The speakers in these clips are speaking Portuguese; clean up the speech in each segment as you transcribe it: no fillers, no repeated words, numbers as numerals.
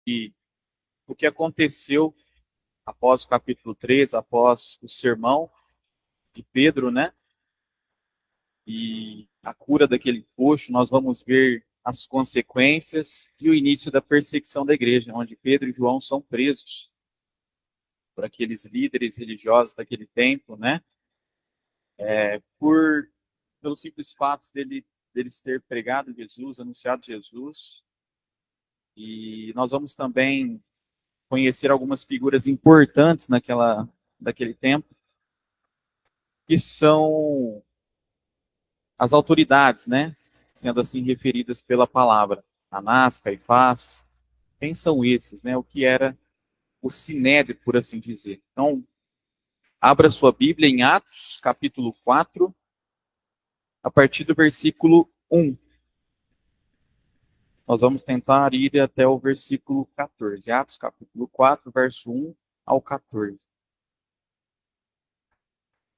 E o que aconteceu após o capítulo 3, após o sermão de Pedro, né? E a cura daquele coxo, nós vamos ver as consequências e o início da perseguição da igreja, onde Pedro e João são presos por aqueles líderes religiosos daquele tempo, né? Por pelos simples fatos deles ter pregado Jesus, anunciado Jesus. E nós vamos também conhecer algumas figuras importantes daquele tempo, que são as autoridades, né? Sendo assim referidas pela palavra. Anás, Caifás, quem são esses, né? O que era o Sinédrio, por assim dizer. Então, abra sua Bíblia em Atos, capítulo 4, a partir do versículo 1. Nós vamos tentar ir até o versículo 14. Atos, capítulo 4, verso 1 ao 14. Se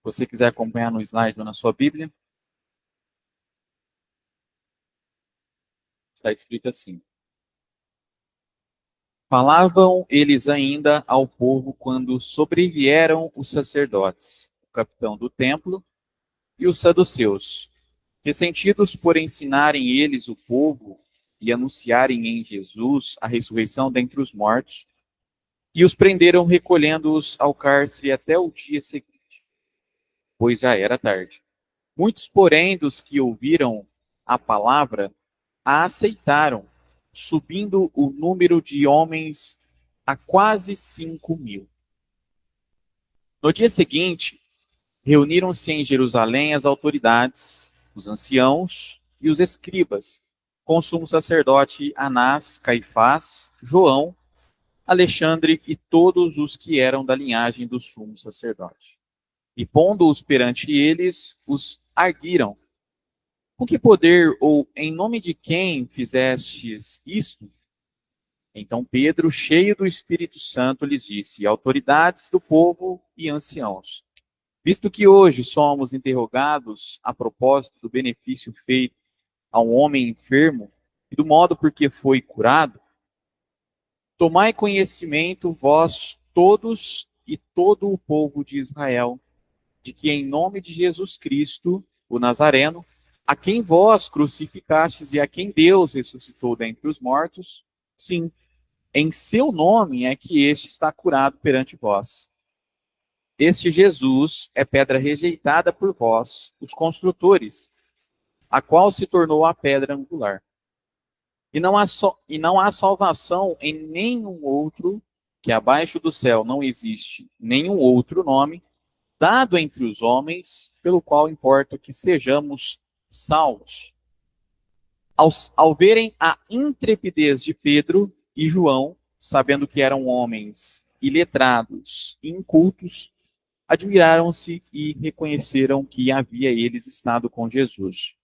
você quiser acompanhar no slide ou na sua Bíblia, está escrito assim: Falavam eles ainda ao povo quando sobrevieram os sacerdotes, o capitão do templo e os saduceus, ressentidos por ensinarem eles o povo e anunciarem em Jesus a ressurreição dentre os mortos, e os prenderam recolhendo-os ao cárcere até o dia seguinte, pois já era tarde. Muitos, porém, dos que ouviram a palavra, a aceitaram, subindo o número de homens a quase 5.000. No dia seguinte, reuniram-se em Jerusalém as autoridades, os anciãos e os escribas, com o sumo sacerdote Anás, Caifás, João, Alexandre e todos os que eram da linhagem do sumo sacerdote. E pondo-os perante eles, os arguiram: com que poder ou em nome de quem fizestes isto? Então Pedro, cheio do Espírito Santo, lhes disse: autoridades do povo e anciãos, visto que hoje somos interrogados a propósito do benefício feito a um homem enfermo e do modo por que foi curado, tomai conhecimento vós todos e todo o povo de Israel, de que em nome de Jesus Cristo, o Nazareno, a quem vós crucificastes e a quem Deus ressuscitou dentre os mortos, sim, em seu nome é que este está curado perante vós. Este Jesus é pedra rejeitada por vós, os construtores, a qual se tornou a pedra angular. E não há salvação em nenhum outro, que abaixo do céu não existe nenhum outro nome, dado entre os homens, pelo qual importa que sejamos salvos. Ao verem a intrepidez de Pedro e João, sabendo que eram homens iletrados e incultos, admiraram-se e reconheceram que havia eles estado com Jesus.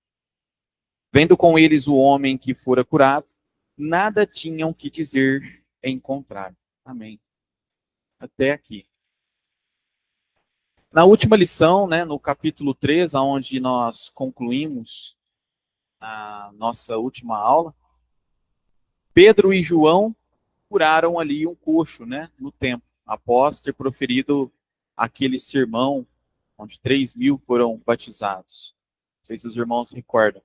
Vendo com eles o homem que fora curado, nada tinham que dizer em contrário. Amém. Até aqui. Na última lição, né, no capítulo 3, onde nós concluímos a nossa última aula, Pedro e João curaram ali um coxo, né, no templo, após ter proferido aquele sermão onde 3.000 foram batizados. Não sei se os irmãos se recordam.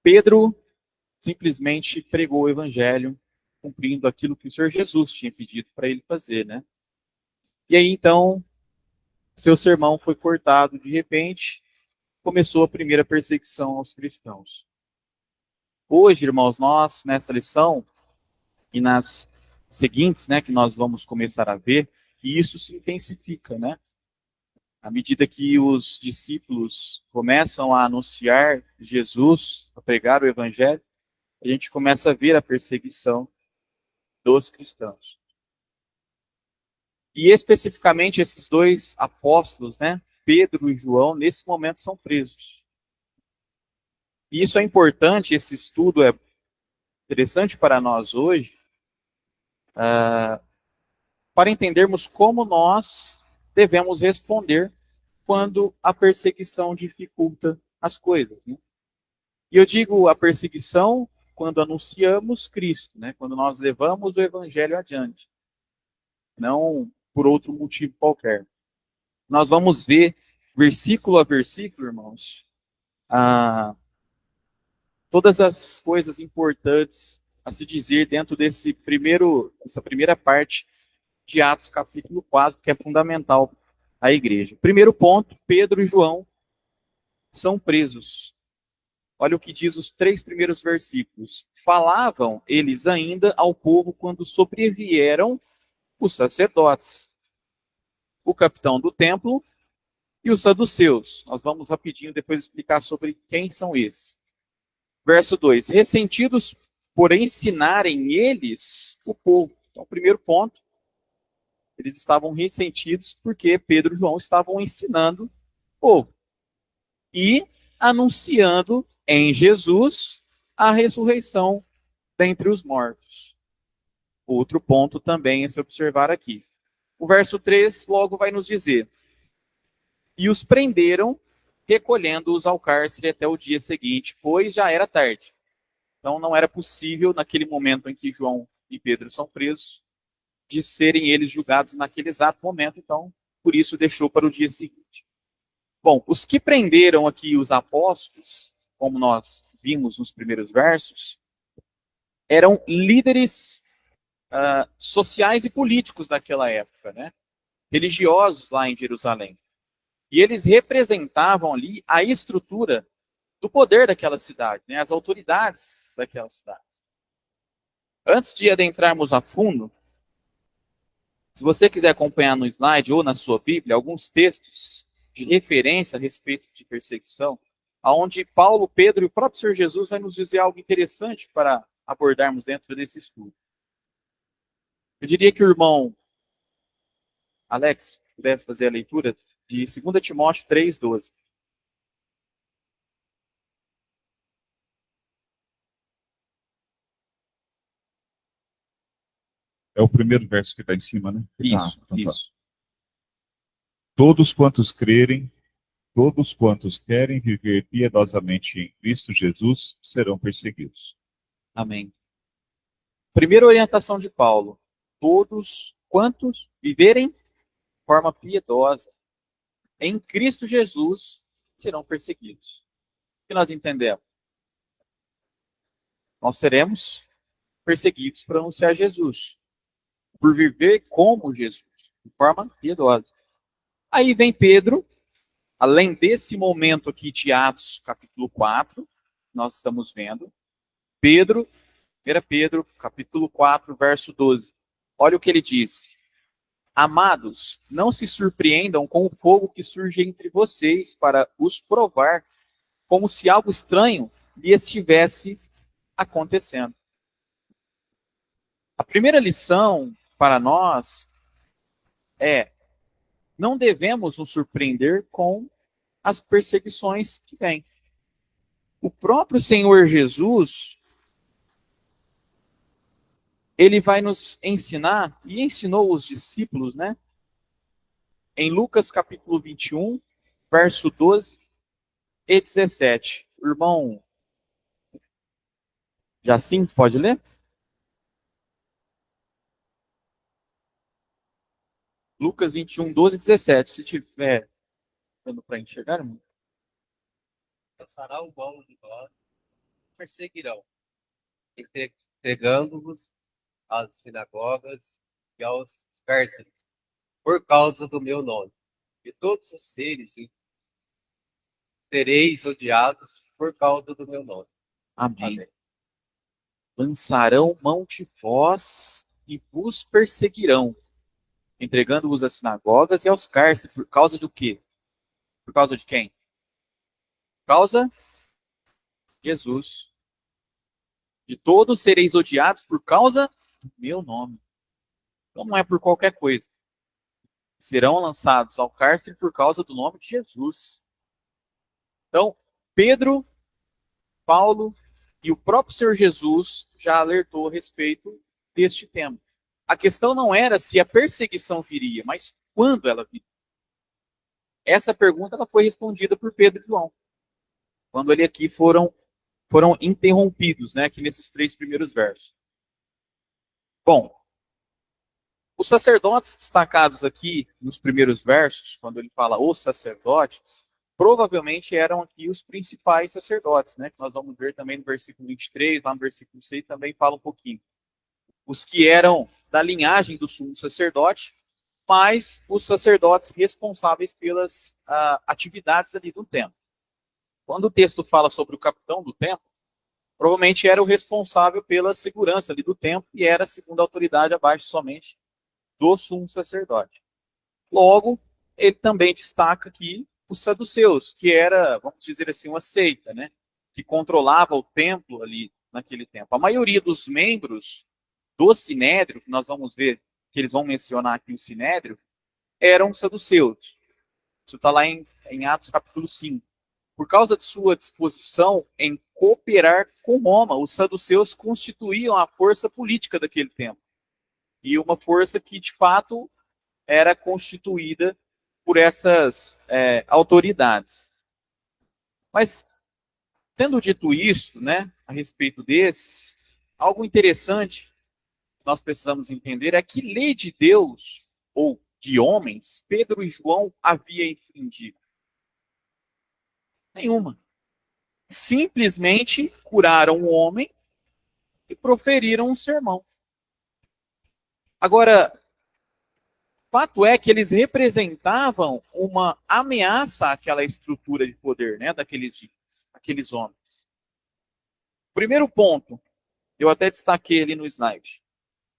Pedro simplesmente pregou o evangelho, cumprindo aquilo que o Senhor Jesus tinha pedido para ele fazer, né? E aí, então, seu sermão foi cortado de repente, começou a primeira perseguição aos cristãos. Hoje, irmãos, nós, nesta lição, e nas seguintes, né, que nós vamos começar a ver, que isso se intensifica, né? À medida que os discípulos começam a anunciar Jesus, a pregar o evangelho, a gente começa a ver a perseguição dos cristãos. E especificamente esses dois apóstolos, né, Pedro e João, nesse momento são presos. E isso é importante, esse estudo é interessante para nós hoje, para entendermos como nós devemos responder quando a perseguição dificulta as coisas, né? E eu digo a perseguição quando anunciamos Cristo, né? Quando nós levamos o evangelho adiante, não por outro motivo qualquer. Nós vamos ver, versículo a versículo, irmãos, todas as coisas importantes a se dizer dentro dessa primeira parte de Atos capítulo 4, que é fundamental à igreja. Primeiro ponto, Pedro e João são presos. Olha o que diz os 3 primeiros versículos. Falavam eles ainda ao povo quando sobrevieram os sacerdotes, o capitão do templo e os saduceus. Nós vamos rapidinho depois explicar sobre quem são esses. Verso 2. Ressentidos por ensinarem eles o povo. Então, primeiro ponto, eles estavam ressentidos porque Pedro e João estavam ensinando o povo e anunciando em Jesus a ressurreição dentre os mortos. Outro ponto também a se observar aqui. O verso 3 logo vai nos dizer: e os prenderam, recolhendo-os ao cárcere até o dia seguinte, pois já era tarde. Então não era possível, naquele momento em que João e Pedro são presos, de serem eles julgados naquele exato momento, então por isso deixou para o dia seguinte. Bom, os que prenderam aqui os apóstolos, como nós vimos nos primeiros versos, eram líderes sociais e políticos daquela época, né? Religiosos lá em Jerusalém. E eles representavam ali a estrutura do poder daquela cidade, né? As autoridades daquela cidade. Antes de adentrarmos a fundo, se você quiser acompanhar no slide ou na sua Bíblia, alguns textos de referência a respeito de perseguição, onde Paulo, Pedro e o próprio Senhor Jesus vai nos dizer algo interessante para abordarmos dentro desse estudo. Eu diria que o irmão Alex pudesse fazer a leitura de 2 Timóteo 3,12. É o primeiro verso que está em cima, né? Isso, isso. Todos quantos crerem, todos quantos querem viver piedosamente em Cristo Jesus, serão perseguidos. Amém. Primeira orientação de Paulo. Todos quantos viverem de forma piedosa em Cristo Jesus serão perseguidos. O que nós entendemos? Nós seremos perseguidos por anunciar Jesus, por viver como Jesus, de forma piedosa. Aí vem Pedro, além desse momento aqui de Atos, capítulo 4, nós estamos vendo, 1 Pedro, capítulo 4, verso 12. Olha o que ele disse. Amados, não se surpreendam com o fogo que surge entre vocês para os provar, como se algo estranho lhe estivesse acontecendo. A primeira lição para nós é: não devemos nos surpreender com as perseguições que vêm. O próprio Senhor Jesus, ele vai nos ensinar, e ensinou os discípulos, né? Em Lucas capítulo 21, verso 12 e 17. O irmão Jacinto, pode ler? Lucas 21, 12 e 17. Se tiver dando para enxergar, irmão. Passará o mal de nós, perseguirão, entregando-vos às sinagogas e aos cárceres, por causa do meu nome. E todos os seres sereis odiados por causa do meu nome. Amém. Amém. Lançarão mão de vós e vos perseguirão, entregando-vos às sinagogas e aos cárceres. Por causa do quê? Por causa de quem? Por causa de Jesus. De todos sereis odiados por causa do meu nome. Então não é por qualquer coisa. Serão lançados ao cárcere por causa do nome de Jesus. Então, Pedro, Paulo e o próprio Senhor Jesus já alertou a respeito deste tema. A questão não era se a perseguição viria, mas quando ela viria. Essa pergunta ela foi respondida por Pedro e João, quando eles aqui foram foram interrompidos, né, aqui nesses 3 primeiros versos. Bom, os sacerdotes destacados aqui nos primeiros versos, quando ele fala os sacerdotes, provavelmente eram aqui os principais sacerdotes, né, que nós vamos ver também no versículo 23, lá no versículo 6 também fala um pouquinho. Os que eram da linhagem do sumo sacerdote, mas os sacerdotes responsáveis pelas atividades ali do templo. Quando o texto fala sobre o capitão do templo, provavelmente era o responsável pela segurança ali do templo e era a segunda autoridade abaixo somente do sumo sacerdote. Logo, ele também destaca aqui os saduceus, que era, vamos dizer assim, uma seita, né, que controlava o templo ali naquele tempo. A maioria dos membros do Sinédrio, que nós vamos ver, que eles vão mencionar aqui o Sinédrio, eram saduceus. Isso está lá em Atos capítulo 5. Por causa de sua disposição em cooperar com Roma, os saduceus constituíam a força política daquele tempo. E uma força que, de fato, era constituída por essas autoridades. Mas, tendo dito isso, né, a respeito desses, algo interessante que nós precisamos entender é que lei de Deus, ou de homens, Pedro e João havia infringido. Nenhuma. Simplesmente curaram um homem e proferiram um sermão. Agora, o fato é que eles representavam uma ameaça àquela estrutura de poder, né, daqueles dias, aqueles homens. Primeiro ponto, eu até destaquei ali no slide.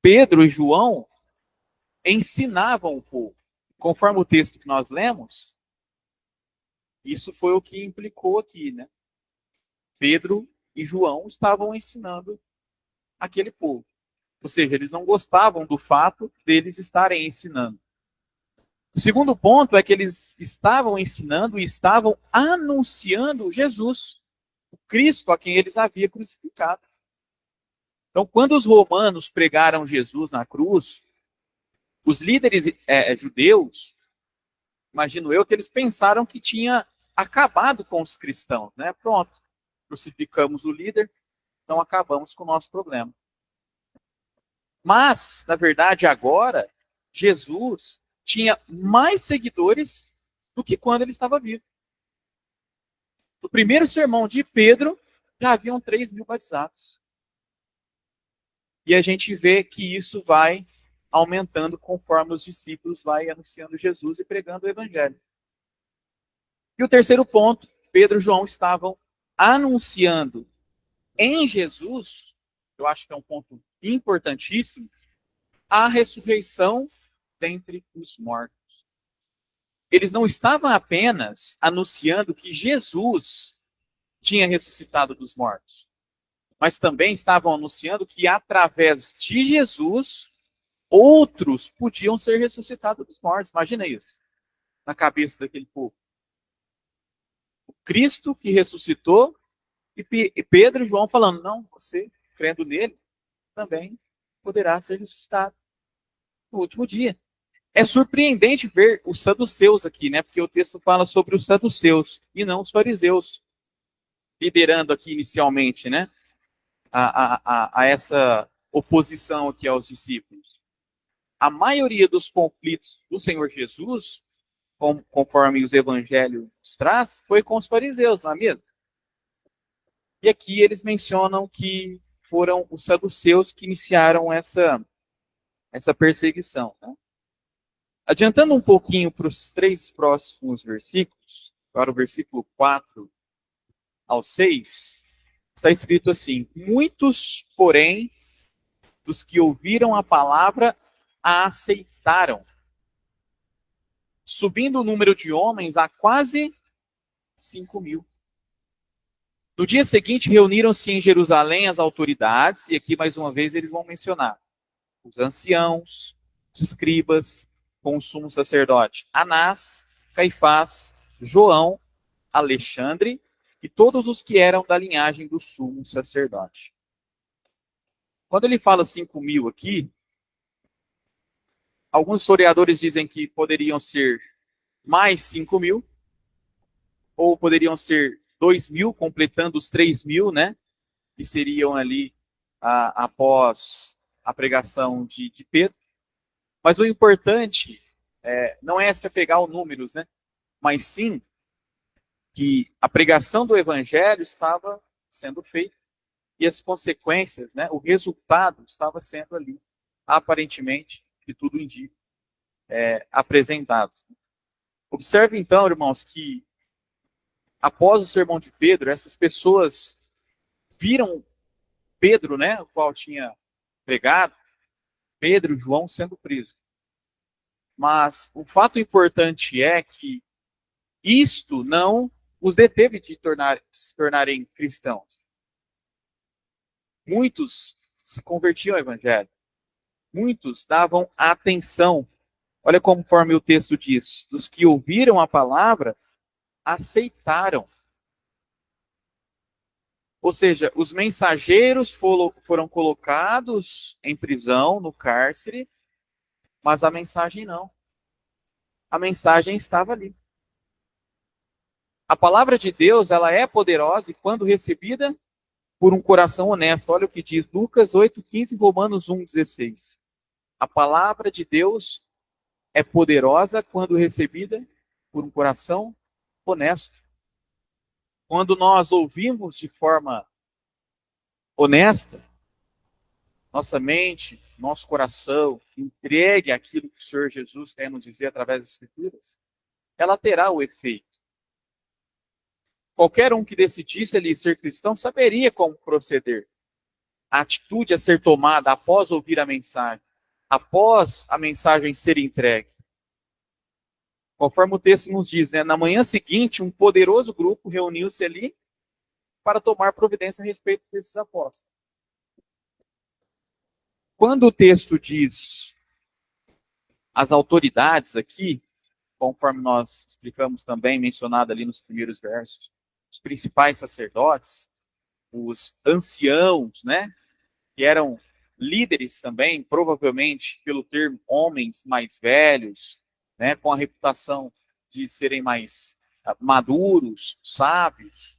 Pedro e João ensinavam o povo. Conforme o texto que nós lemos, isso foi o que implicou aqui, né? Pedro e João estavam ensinando aquele povo. Ou seja, eles não gostavam do fato deles estarem ensinando. O segundo ponto é que eles estavam ensinando e estavam anunciando Jesus, o Cristo a quem eles haviam crucificado. Então, quando os romanos pregaram Jesus na cruz, os líderes judeus, imagino eu, que eles pensaram que tinha acabado com os cristãos, né? Pronto, crucificamos o líder, então acabamos com o nosso problema. Mas, na verdade, agora, Jesus tinha mais seguidores do que quando ele estava vivo. No primeiro sermão de Pedro, já haviam 3.000 batizados. E a gente vê que isso vai aumentando conforme os discípulos vão anunciando Jesus e pregando o evangelho. E o terceiro ponto, Pedro e João estavam anunciando em Jesus, eu acho que é um ponto importantíssimo, a ressurreição dentre os mortos. Eles não estavam apenas anunciando que Jesus tinha ressuscitado dos mortos, mas também estavam anunciando que através de Jesus, outros podiam ser ressuscitados dos mortos. Imagina isso, na cabeça daquele povo. O Cristo que ressuscitou e Pedro e João falando, não, você, crendo nele, também poderá ser ressuscitado no último dia. É surpreendente ver os saduceus aqui, né? Porque o texto fala sobre os saduceus e não os fariseus, liderando aqui inicialmente, né? A essa oposição aqui aos discípulos. A maioria dos conflitos do Senhor Jesus, conforme os evangelhos traz, foi com os fariseus, não é mesmo? E aqui eles mencionam que foram os saduceus que iniciaram essa perseguição. Né? Adiantando um pouquinho para os 3 próximos versículos, para o versículo 4 ao 6, está escrito assim: muitos, porém, dos que ouviram a palavra a aceitaram, subindo o número de homens a quase 5.000. No dia seguinte, reuniram-se em Jerusalém as autoridades, e aqui mais uma vez eles vão mencionar os anciãos, os escribas, com o sumo sacerdote Anás, Caifás, João, Alexandre e todos os que eram da linhagem do sumo sacerdote. Quando ele fala 5.000 aqui, alguns historiadores dizem que poderiam ser mais 5.000, ou poderiam ser 2.000, completando os 3.000, né? que seriam ali após a pregação de Pedro. Mas o importante não é se apegar aos números, né? Mas sim que a pregação do evangelho estava sendo feita e as consequências, né, o resultado estava sendo ali, aparentemente, que tudo indica, apresentados. Observe então, irmãos, que após o sermão de Pedro, essas pessoas viram Pedro, né, o qual tinha pregado, Pedro e João sendo presos. Mas o fato importante é que isto não os deteve de se tornarem cristãos. Muitos se convertiam ao evangelho. Muitos davam atenção. Olha conforme o texto diz, dos que ouviram a palavra, aceitaram. Ou seja, os mensageiros foram colocados em prisão, no cárcere, mas a mensagem não. A mensagem estava ali. A palavra de Deus, ela é poderosa e quando recebida por um coração honesto. Olha o que diz Lucas 8:15 e Romanos 1:16. A palavra de Deus é poderosa quando recebida por um coração honesto. Quando nós ouvimos de forma honesta, nossa mente, nosso coração, entregue aquilo que o Senhor Jesus quer nos dizer através das Escrituras, ela terá o efeito. Qualquer um que decidisse ali ser cristão saberia como proceder. A atitude a ser tomada após ouvir a mensagem, após a mensagem ser entregue. Conforme o texto nos diz, né, na manhã seguinte, um poderoso grupo reuniu-se ali para tomar providência a respeito desses apóstolos. Quando o texto diz as autoridades aqui, conforme nós explicamos também, mencionado ali nos primeiros versos, os principais sacerdotes, os anciãos, né, que eram líderes também, provavelmente pelo termo homens mais velhos, né, com a reputação de serem mais maduros, sábios,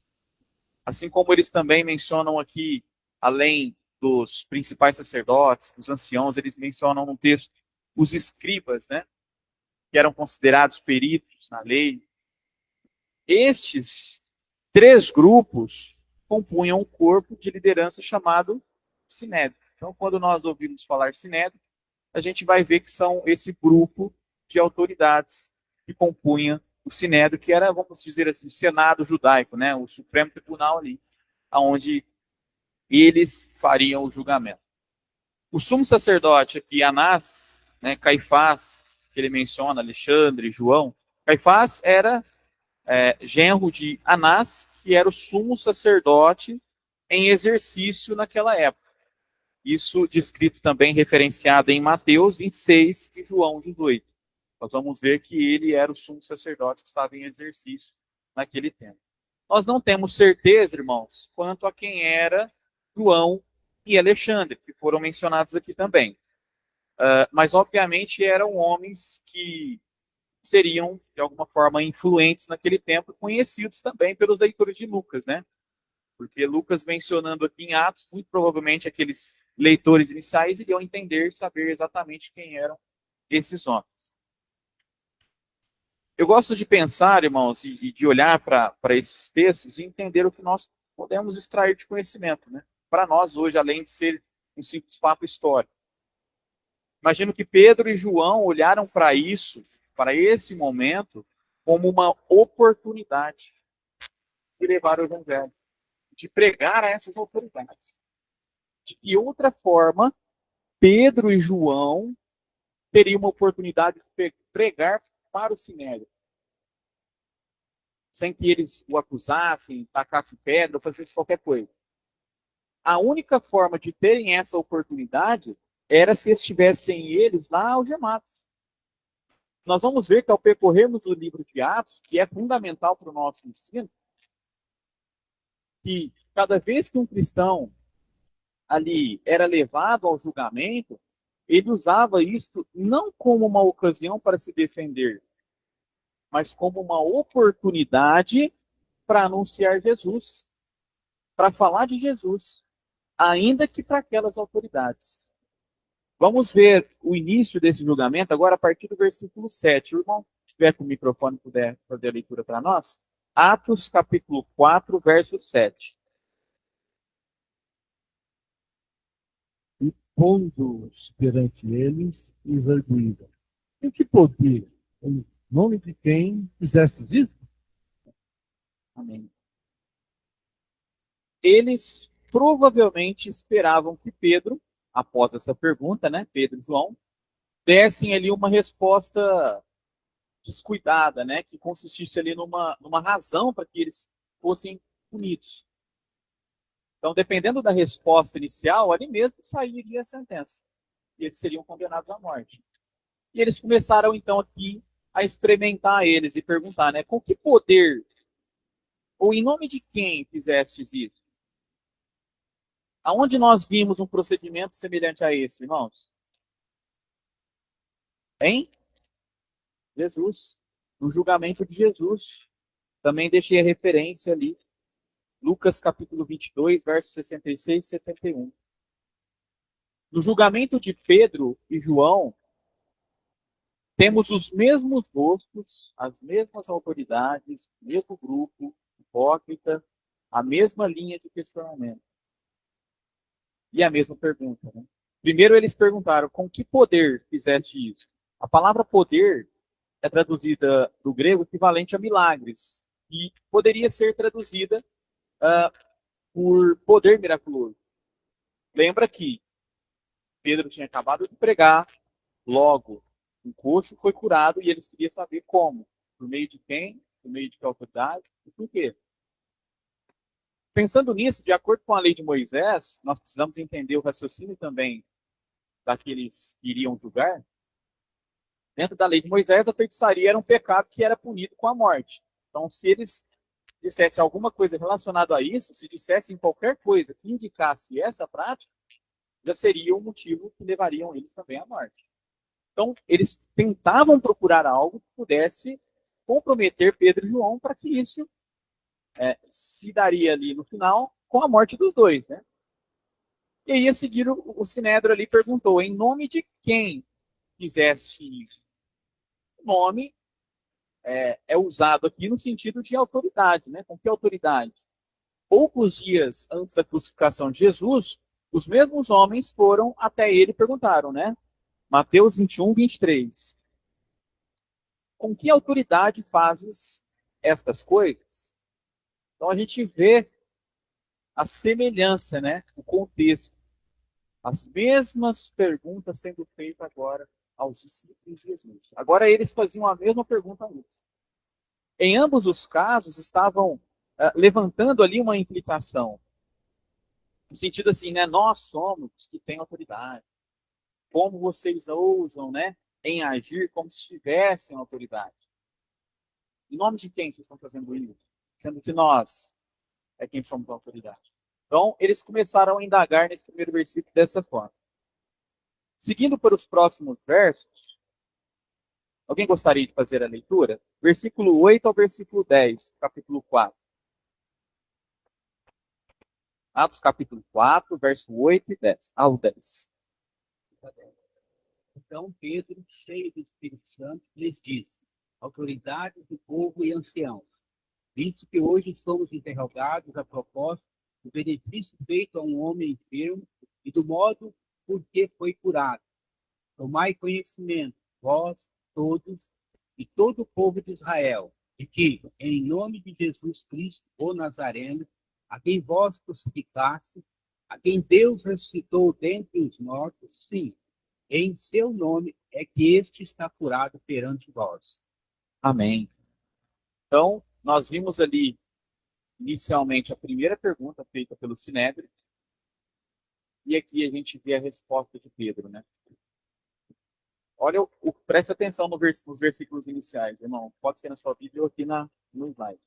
assim como eles também mencionam aqui, além dos principais sacerdotes, dos anciãos, eles mencionam no texto os escribas, né, que eram considerados peritos na lei. Estes 3 grupos compunham um corpo de liderança chamado Sinédrio. Então, quando nós ouvimos falar Sinédrio, a gente vai ver que são esse grupo de autoridades que compunham o Sinédrio, que era, vamos dizer assim, o Senado judaico, né, o Supremo Tribunal ali, onde eles fariam o julgamento. O sumo sacerdote aqui, Anás, né, Caifás, que ele menciona, Alexandre, João, Caifás era genro de Anás, que era o sumo sacerdote em exercício naquela época. Isso descrito também, referenciado em Mateus 26 e João 18. Nós vamos ver que ele era o sumo sacerdote que estava em exercício naquele tempo. Nós não temos certeza, irmãos, quanto a quem era João e Alexandre, que foram mencionados aqui também. Mas, obviamente, eram homens que seriam, de alguma forma, influentes naquele tempo, conhecidos também pelos leitores de Lucas, né? Porque Lucas mencionando aqui em Atos, muito provavelmente aqueles leitores iniciais iriam entender, saber exatamente quem eram esses homens. Eu gosto de pensar, irmãos, e de olhar para esses textos e entender o que nós podemos extrair de conhecimento, né? Para nós hoje, além de ser um simples papo histórico. Imagino que Pedro e João olharam para isso, para esse momento, como uma oportunidade de levar o evangelho, de pregar a essas autoridades. De que outra forma, Pedro e João teriam uma oportunidade de pregar para o Sinédrio, sem que eles o acusassem, tacassem pedra ou fizessem qualquer coisa. A única forma de terem essa oportunidade era se estivessem eles lá algemados. Nós vamos ver que ao percorrermos o livro de Atos, que é fundamental para o nosso ensino, que cada vez que um cristão ali era levado ao julgamento, ele usava isto não como uma ocasião para se defender, mas como uma oportunidade para anunciar Jesus, para falar de Jesus. ainda que para aquelas autoridades. Vamos ver o início desse julgamento agora a partir do versículo 7. O irmão, se estiver com o microfone, puder fazer a leitura para nós. Atos, capítulo 4, verso 7. E pondo-os perante eles, lhes arguíram: em que poder, em nome de quem fizestes isso? Amém. Eles provavelmente esperavam que Pedro, após essa pergunta, né, Pedro e João, dessem ali uma resposta descuidada, né, que consistisse ali numa razão para que eles fossem punidos. Então, dependendo da resposta inicial, ali mesmo sairia a sentença. E eles seriam condenados à morte. E eles começaram, então, aqui a experimentar eles e perguntar, né, com que poder ou em nome de quem fizestes isso? Aonde nós vimos um procedimento semelhante a esse, irmãos? Em Jesus. No julgamento de Jesus. Também deixei a referência ali. Lucas capítulo 22, versos 66 e 71. No julgamento de Pedro e João, temos os mesmos rostos, as mesmas autoridades, o mesmo grupo hipócrita, a mesma linha de questionamento. E a mesma pergunta. Né? Primeiro eles perguntaram, com que poder fizeste isso? A palavra poder é traduzida do grego equivalente a milagres. E poderia ser traduzida por poder miraculoso. Lembra que Pedro tinha acabado de pregar, logo um coxo foi curado e eles queriam saber como. Por meio de quem? Por meio de que autoridade? E por quê? Pensando nisso, de acordo com a lei de Moisés, nós precisamos entender o raciocínio também daqueles que iriam julgar. Dentro da lei de Moisés, a feitiçaria era um pecado que era punido com a morte. Então, se eles dissessem alguma coisa relacionada a isso, se dissessem qualquer coisa que indicasse essa prática, já seria um motivo que levariam eles também à morte. Então, eles tentavam procurar algo que pudesse comprometer Pedro e João para que isso se daria ali no final com a morte dos dois, né? E aí, a seguir, o Sinédrio ali perguntou, em nome de quem fizeste isso? O nome é usado aqui no sentido de autoridade, né? Com que autoridade? Poucos dias antes da crucificação de Jesus, os mesmos homens foram até ele e perguntaram, né? Mateus 21, 23. Com que autoridade fazes estas coisas? Então a gente vê a semelhança, né? O contexto. As mesmas perguntas sendo feitas agora aos discípulos de Jesus. Agora eles faziam a mesma pergunta a eles. Em ambos os casos estavam levantando ali uma implicação. No sentido assim, né? Nós somos os que têm autoridade. Como vocês ousam, né? Em agir como se tivessem autoridade. Em nome de quem vocês estão fazendo isso? Sendo que nós é quem somos a autoridade. Então, eles começaram a indagar nesse primeiro versículo dessa forma. Seguindo para os próximos versos, alguém gostaria de fazer a leitura? Versículo 8 ao versículo 10, capítulo 4. Atos capítulo 4, verso 8 e 10, ao 10. Então Pedro, cheio do Espírito Santo, lhes disse: autoridades do povo e anciãos, visto que hoje somos interrogados a propósito do benefício feito a um homem enfermo e do modo por que foi curado, tomai conhecimento, vós todos e todo o povo de Israel, de que, em nome de Jesus Cristo, o Nazareno, a quem vós crucificastes, a quem Deus ressuscitou dentre os mortos, sim, em seu nome é que este está curado perante vós. Amém. Então, nós vimos ali, inicialmente, a primeira pergunta feita pelo Sinédrio, e aqui a gente vê a resposta de Pedro, né? Olha, preste atenção nos versículos iniciais, irmão. Pode ser na sua Bíblia ou aqui no slide.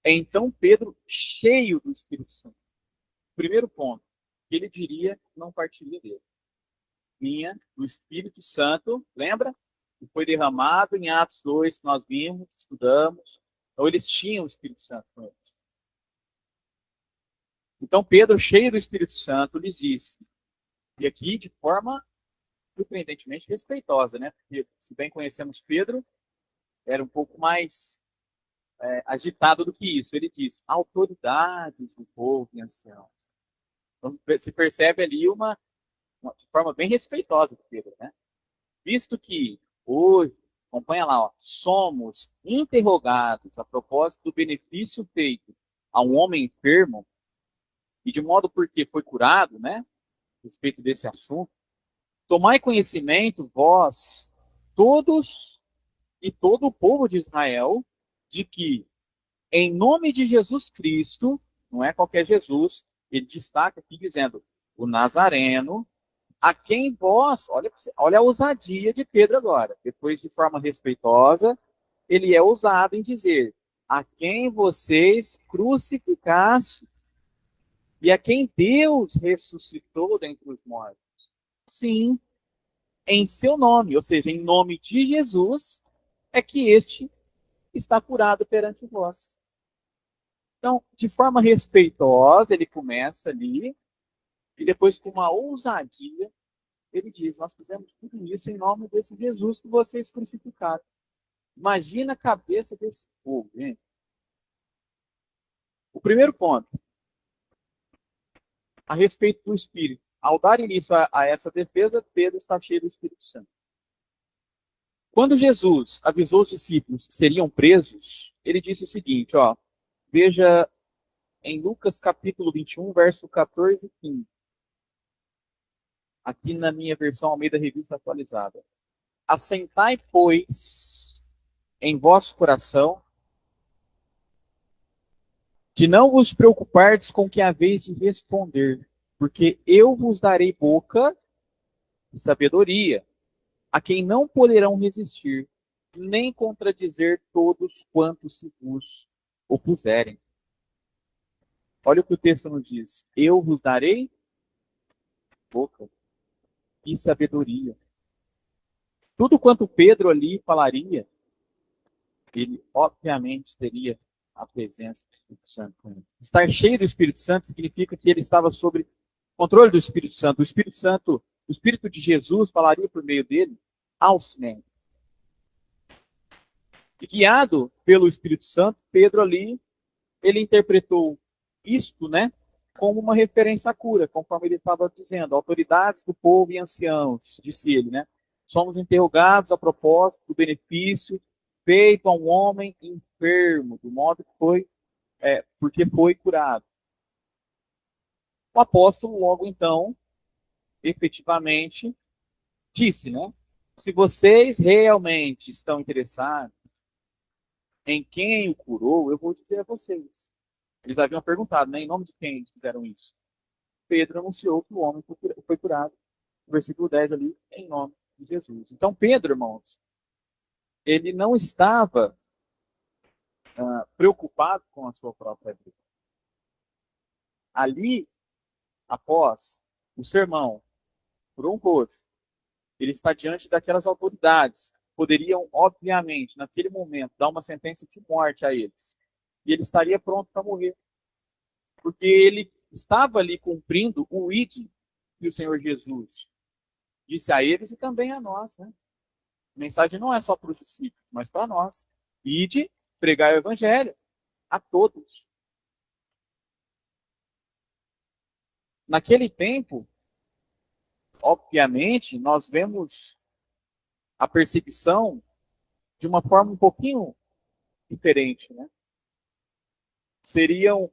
Então, Pedro, cheio do Espírito Santo. Primeiro ponto, que ele diria não partilha dele. Vinha do Espírito Santo, lembra? Que foi derramado em Atos 2, que nós vimos, estudamos. Então, eles tinham o Espírito Santo com eles. Então Pedro, cheio do Espírito Santo, lhes disse, e aqui de forma surpreendentemente respeitosa, né? Porque, se bem conhecemos Pedro, era um pouco mais agitado do que isso. Ele diz, autoridades do povo e anciãos. Então, se percebe ali de forma bem respeitosa do Pedro, né? Visto que hoje, acompanha lá, ó, somos interrogados a propósito do benefício feito a um homem enfermo, e de modo porque foi curado, né? A respeito desse assunto, tomai conhecimento, vós, todos e todo o povo de Israel, de que, em nome de Jesus Cristo, não é qualquer Jesus, ele destaca aqui dizendo, o Nazareno, a quem vós, olha a ousadia de Pedro agora, depois de forma respeitosa, ele é ousado em dizer, a quem vocês crucificastes, e a quem Deus ressuscitou dentre os mortos. Sim, em seu nome, ou seja, em nome de Jesus, é que este está curado perante vós. Então, de forma respeitosa, ele começa ali, e depois com uma ousadia, ele diz, nós fizemos tudo isso em nome desse Jesus que vocês crucificaram. Imagina a cabeça desse povo, gente. O primeiro ponto, a respeito do Espírito. Ao dar início a essa defesa, Pedro está cheio do Espírito Santo. Quando Jesus avisou os discípulos que seriam presos, ele disse o seguinte, ó, veja em Lucas capítulo 21, verso 14 e 15. Aqui na minha versão Almeida Revista Atualizada. Assentai, pois, em vosso coração, de não vos preocupardes com o que haveis de responder, porque eu vos darei boca e sabedoria, a quem não poderão resistir, nem contradizer todos quantos se vos opuserem. Olha o que o texto nos diz. Eu vos darei boca e sabedoria. Tudo quanto Pedro ali falaria, ele obviamente teria a presença do Espírito Santo com ele. Estar cheio do Espírito Santo significa que ele estava sob controle do Espírito Santo. O Espírito Santo, o Espírito de Jesus falaria por meio dele ao cinema. E guiado pelo Espírito Santo, Pedro ali, ele interpretou isto, né, como uma referência à cura, conforme ele estava dizendo, autoridades do povo e anciãos, disse ele, né? Somos interrogados a propósito do benefício feito a um homem enfermo, do modo que foi, porque foi curado. O apóstolo, logo então, efetivamente, disse, né? Se vocês realmente estão interessados em quem o curou, eu vou dizer a vocês. Eles haviam perguntado, né? Em nome de quem eles fizeram isso? Pedro anunciou que o homem foi curado. No versículo 10 ali, em nome de Jesus. Então, Pedro, irmãos, ele não estava preocupado com a sua própria vida. Ali, após o sermão, por um rosto, ele está diante daquelas autoridades. Poderiam, obviamente, naquele momento, dar uma sentença de morte a eles. E ele estaria pronto para morrer. Porque ele estava ali cumprindo o ide que o Senhor Jesus disse a eles e também a nós, né? A mensagem não é só para os discípulos, mas para nós. Ide, pregai o evangelho a todos. Naquele tempo, obviamente, nós vemos a perseguição de uma forma um pouquinho diferente, né? Seriam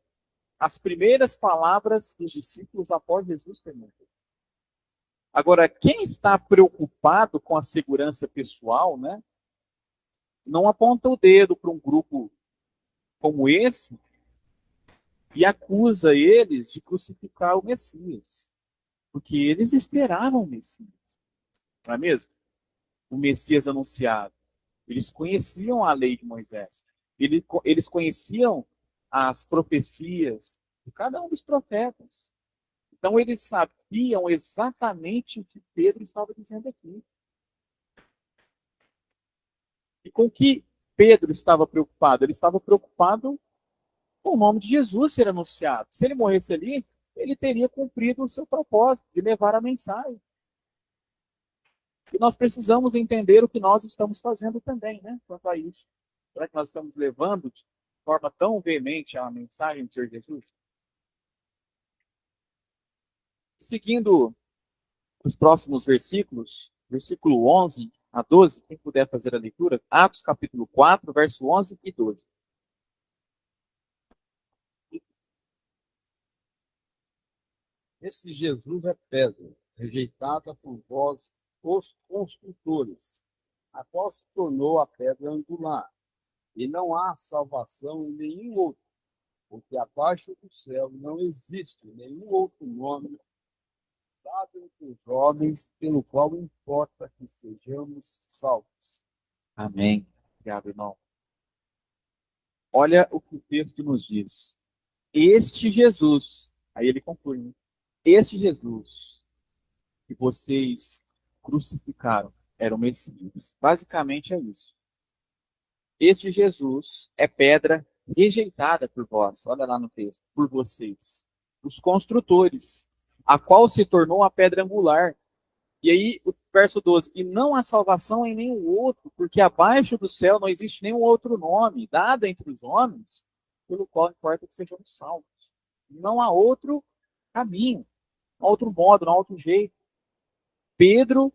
as primeiras palavras dos discípulos após Jesus ter morrido. Agora, quem está preocupado com a segurança pessoal, né, não aponta o dedo para um grupo como esse e acusa eles de crucificar o Messias. Porque eles esperavam o Messias. Não é mesmo? O Messias anunciado. Eles conheciam a lei de Moisés. Eles conheciam as profecias de cada um dos profetas. Então, eles sabiam exatamente o que Pedro estava dizendo aqui. E com que Pedro estava preocupado? Ele estava preocupado o nome de Jesus ser anunciado. Se ele morresse ali, ele teria cumprido o seu propósito de levar a mensagem. E nós precisamos entender o que nós estamos fazendo também, né, quanto a isso. Será que nós estamos levando de forma tão veemente a mensagem do Senhor Jesus? Seguindo os próximos versículos, versículo 11 a 12, quem puder fazer a leitura, Atos capítulo 4, verso 11 e 12. Esse Jesus é pedra, rejeitada por vós, os construtores, a qual se tornou a pedra angular. E não há salvação em nenhum outro, porque abaixo do céu não existe nenhum outro nome dado entre os homens, pelo qual importa que sejamos salvos. Amém. Obrigado, irmão. Olha o que o texto nos diz. Este Jesus, aí ele conclui, né? Este Jesus que vocês crucificaram era o Messias. Basicamente é isso. Este Jesus é pedra rejeitada por vós. Olha lá no texto. Por vocês. Os construtores, a qual se tornou a pedra angular. E aí, o verso 12. E não há salvação em nenhum outro, porque abaixo do céu não existe nenhum outro nome dado entre os homens, pelo qual importa que sejamos salvos. Não há outro caminho, não há outro modo, não há outro jeito. Pedro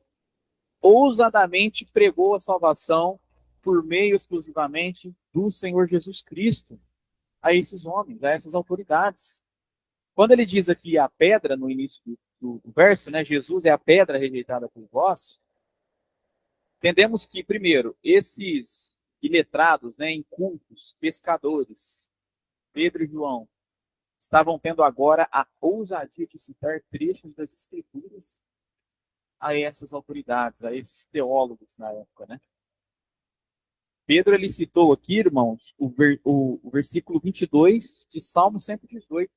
ousadamente pregou a salvação por meio exclusivamente do Senhor Jesus Cristo a esses homens, a essas autoridades. Quando ele diz aqui a pedra, no início do verso, né, Jesus é a pedra rejeitada por vós, entendemos que, primeiro, esses iletrados, né, incultos, pescadores, Pedro e João, estavam tendo agora a ousadia de citar trechos das Escrituras a essas autoridades, a esses teólogos na época, né? Pedro, ele citou aqui, irmãos, o versículo 22 de Salmo 118,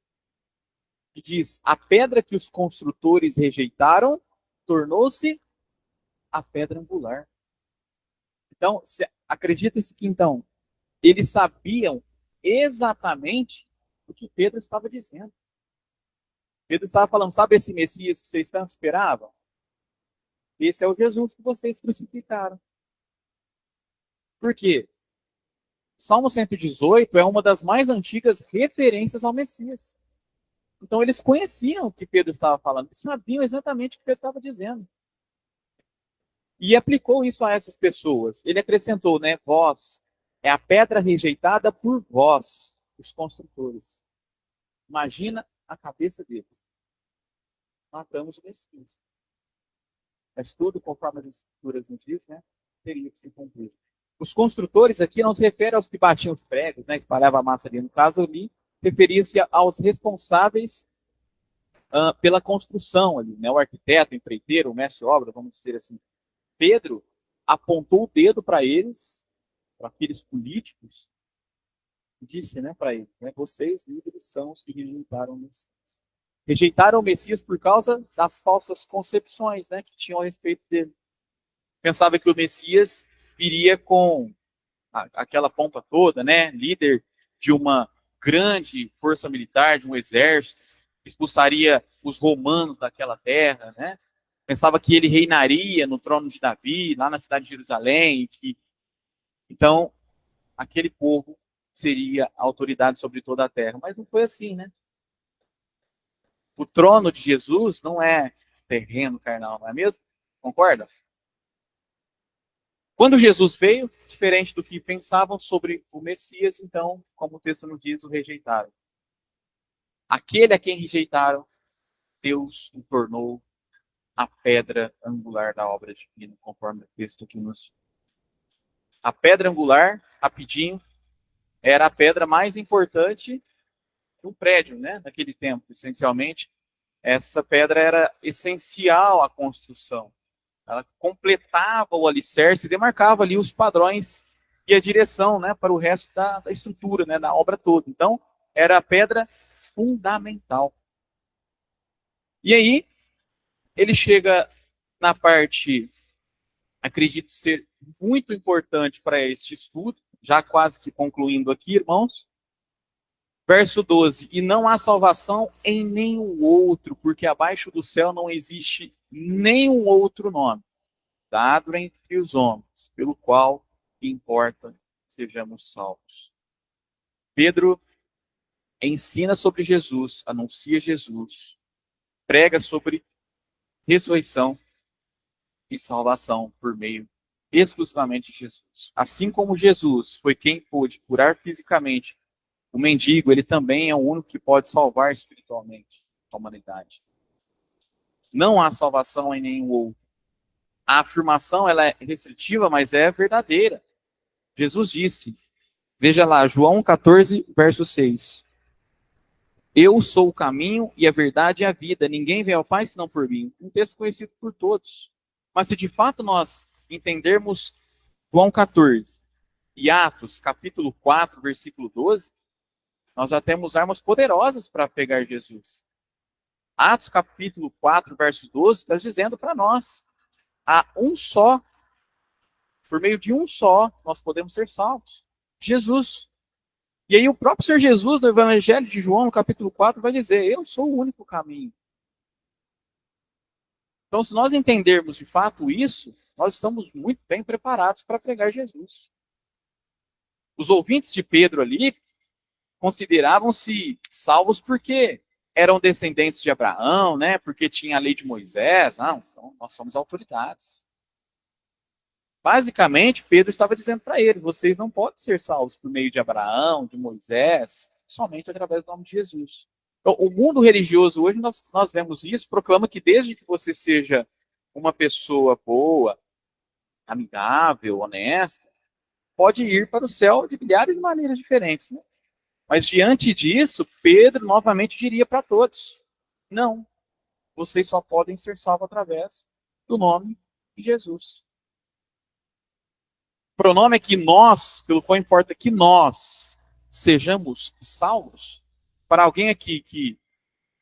que diz, a pedra que os construtores rejeitaram tornou-se a pedra angular. Então, acredita-se que, então, eles sabiam exatamente o que Pedro estava dizendo. Pedro estava falando, sabe esse Messias que vocês tanto esperavam? Esse é o Jesus que vocês crucificaram. Por quê? Salmo 118 é uma das mais antigas referências ao Messias. Então eles conheciam o que Pedro estava falando, sabiam exatamente o que Pedro estava dizendo. E aplicou isso a essas pessoas. Ele acrescentou, né, vós, é a pedra rejeitada por vós, os construtores. Imagina a cabeça deles. Matamos o Messias. Mas tudo, conforme as Escrituras nos diz, né, teria que se cumprir. Os construtores aqui não se refere aos que batiam os pregos, né, espalhavam a massa ali. No caso ali, referia-se aos responsáveis pela construção ali, né, o arquiteto, o empreiteiro, o mestre de obra, vamos dizer assim. Pedro apontou o dedo para eles, para aqueles políticos, e disse, né, para eles, né, vocês, líderes, são os que rejeitaram o Messias. Rejeitaram o Messias por causa das falsas concepções, né, que tinham a respeito dele. Pensava que o Messias viria com aquela pompa toda, né, líder de uma grande força militar, de um exército, expulsaria os romanos daquela terra, né? Pensava que ele reinaria no trono de Davi, lá na cidade de Jerusalém, então aquele povo seria a autoridade sobre toda a terra. Mas não foi assim, né? O trono de Jesus não é terreno carnal, não é mesmo? Concorda? Quando Jesus veio, diferente do que pensavam sobre o Messias, então, como o texto nos diz, o rejeitaram. Aquele a quem rejeitaram, Deus o tornou a pedra angular da obra divina, conforme o texto aqui nos diz. A pedra angular, rapidinho, era a pedra mais importante do prédio, né? Naquele tempo, essencialmente. Essa pedra era essencial à construção. Ela completava o alicerce e demarcava ali os padrões e a direção, né, para o resto da estrutura, né, da obra toda. Então, era a pedra fundamental. E aí, ele chega na parte, acredito ser muito importante para este estudo, já quase que concluindo aqui, irmãos, Verso 12, e não há salvação em nenhum outro, porque abaixo do céu não existe nenhum outro nome, dado entre os homens, pelo qual importa que sejamos salvos. Pedro ensina sobre Jesus, anuncia Jesus, prega sobre ressurreição e salvação por meio exclusivamente de Jesus. Assim como Jesus foi quem pôde curar fisicamente o mendigo, ele também é o único que pode salvar espiritualmente a humanidade. Não há salvação em nenhum outro. A afirmação ela é restritiva, mas é verdadeira. Jesus disse, veja lá, João 14, verso 6. Eu sou o caminho e a verdade e a vida. Ninguém vem ao Pai senão por mim. Um texto conhecido por todos. Mas se de fato nós entendermos João 14 e Atos, capítulo 4, versículo 12, nós já temos armas poderosas para pegar Jesus. Atos capítulo 4, verso 12, está dizendo para nós, há um só, por meio de um só, nós podemos ser salvos. Jesus. E aí o próprio Senhor Jesus, no Evangelho de João, no capítulo 4, vai dizer, eu sou o único caminho. Então, se nós entendermos de fato isso, nós estamos muito bem preparados para pregar Jesus. Os ouvintes de Pedro ali, consideravam-se salvos porque eram descendentes de Abraão, né? Porque tinha a lei de Moisés. Não, então nós somos autoridades. Basicamente, Pedro estava dizendo para ele, vocês não podem ser salvos por meio de Abraão, de Moisés, somente através do nome de Jesus. Então, o mundo religioso hoje, nós vemos isso, proclama que desde que você seja uma pessoa boa, amigável, honesta, pode ir para o céu de milhares de maneiras diferentes, né? Mas diante disso, Pedro novamente diria para todos, não, vocês só podem ser salvos através do nome de Jesus. O pronome é que nós, pelo qual importa que nós sejamos salvos. Para alguém aqui que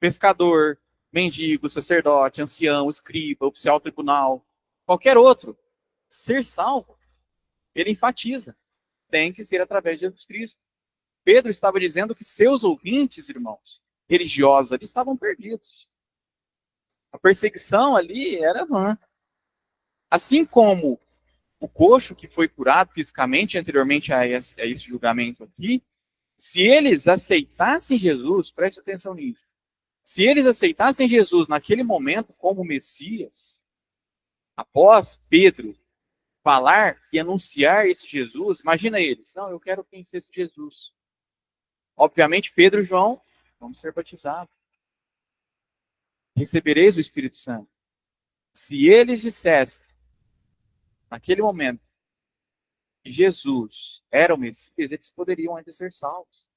pescador, mendigo, sacerdote, ancião, escriba, oficial tribunal, qualquer outro, ser salvo, ele enfatiza, tem que ser através de Jesus Cristo. Pedro estava dizendo que seus ouvintes, irmãos, religiosos ali, estavam perdidos. A perseguição ali era vã. Assim como o coxo que foi curado fisicamente anteriormente a esse julgamento aqui, se eles aceitassem Jesus, preste atenção nisso, se eles aceitassem Jesus naquele momento como Messias, após Pedro falar e anunciar esse Jesus, imagina eles, não, eu quero conhecer esse Jesus. Obviamente, Pedro e João vão ser batizados. Recebereis o Espírito Santo. Se eles dissessem, naquele momento, que Jesus era o Messias, eles poderiam ainda ser salvos.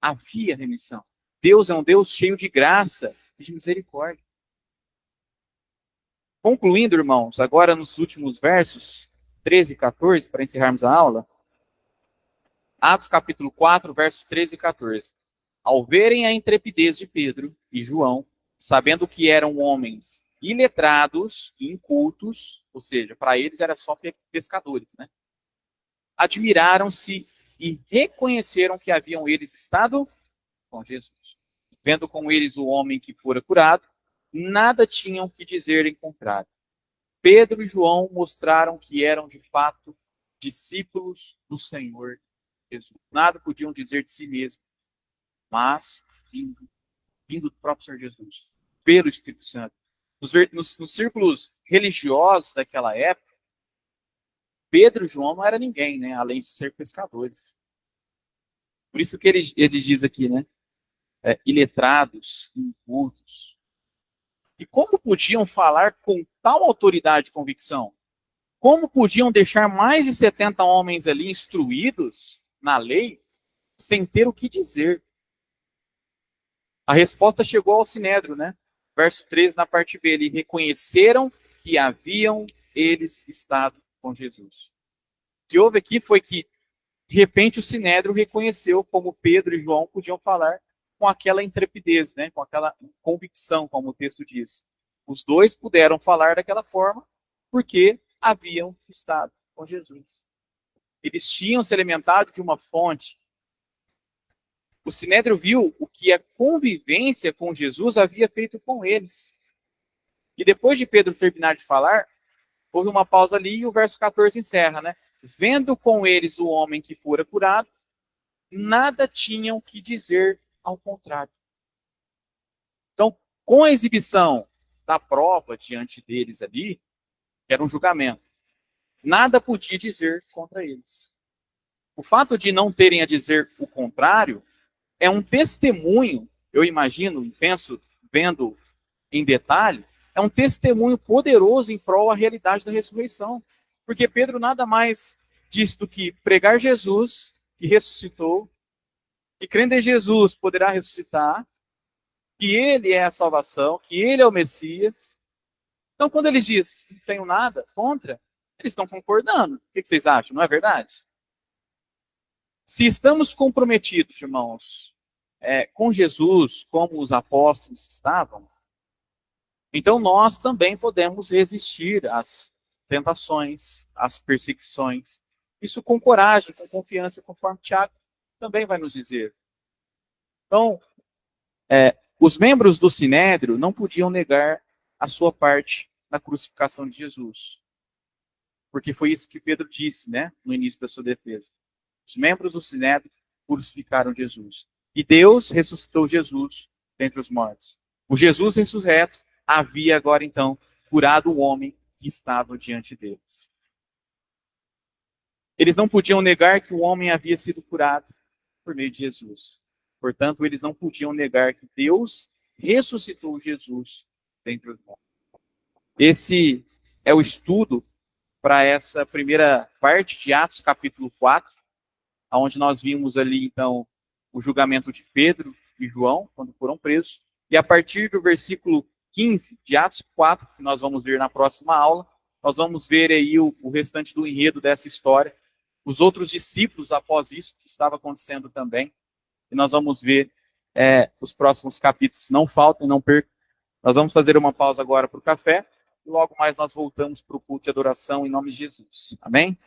Havia remissão. Deus é um Deus cheio de graça e de misericórdia. Concluindo, irmãos, agora nos últimos versos, 13 e 14, para encerrarmos a aula, Atos capítulo 4, versos 13 e 14. Ao verem a intrepidez de Pedro e João, sabendo que eram homens iletrados e incultos, ou seja, para eles era só pescadores, né? Admiraram-se e reconheceram que haviam eles estado com Jesus. Vendo com eles o homem que fora curado, nada tinham que dizer em contrário. Pedro e João mostraram que eram de fato discípulos do Senhor Jesus. Nada podiam dizer de si mesmos, mas vindo do próprio Senhor Jesus, pelo Espírito Santo. Nos círculos religiosos daquela época, Pedro e João não era ninguém, né? Além de ser pescadores. Por isso que ele diz aqui, né? Iletrados, incultos. E como podiam falar com tal autoridade e convicção? Como podiam deixar mais de 70 homens ali instruídos na lei, sem ter o que dizer? A resposta chegou ao Sinédrio, né? Verso 13, na parte B, eles reconheceram que haviam eles estado com Jesus. O que houve aqui foi que, de repente, o Sinédrio reconheceu como Pedro e João podiam falar com aquela intrepidez, né? Com aquela convicção, como o texto diz. Os dois puderam falar daquela forma porque haviam estado com Jesus. Eles tinham se alimentado de uma fonte O Sinédrio viu o que a convivência com Jesus havia feito com eles. E depois de Pedro terminar de falar, houve uma pausa ali e o verso 14 encerra, né? Vendo com eles o homem que fora curado, nada tinham que dizer ao contrário. Então, com a exibição da prova diante deles ali, que era um julgamento, nada podia dizer contra eles. O fato de não terem a dizer o contrário é um testemunho, eu imagino, e penso, vendo em detalhe, é um testemunho poderoso em prol da realidade da ressurreição. Porque Pedro nada mais diz do que pregar Jesus, que ressuscitou, que crendo em Jesus poderá ressuscitar, que ele é a salvação, que ele é o Messias. Então, quando ele diz não tenho nada contra, eles estão concordando. O que vocês acham? Não é verdade? Se estamos comprometidos, irmãos, com Jesus, como os apóstolos estavam, então nós também podemos resistir às tentações, às perseguições. Isso com coragem, com confiança, conforme Tiago também vai nos dizer. Então, os membros do Sinédrio não podiam negar a sua parte na crucificação de Jesus. Porque foi isso que Pedro disse, né, no início da sua defesa. Os membros do Sinédrio crucificaram Jesus. E Deus ressuscitou Jesus dentre os mortos. O Jesus ressurreto havia agora, então, curado o homem que estava diante deles. Eles não podiam negar que o homem havia sido curado por meio de Jesus. Portanto, eles não podiam negar que Deus ressuscitou Jesus dentre os mortos. Esse é o estudo para essa primeira parte de Atos, capítulo 4, onde nós vimos ali, então, o julgamento de Pedro e João, quando foram presos. E a partir do versículo 15 de Atos 4, que nós vamos ver na próxima aula, nós vamos ver aí o restante do enredo dessa história, os outros discípulos após isso, que estava acontecendo também. E nós vamos ver os próximos capítulos. Não faltem, não percam. Nós vamos fazer uma pausa agora para o café, e logo mais nós voltamos para o culto de adoração em nome de Jesus. Amém?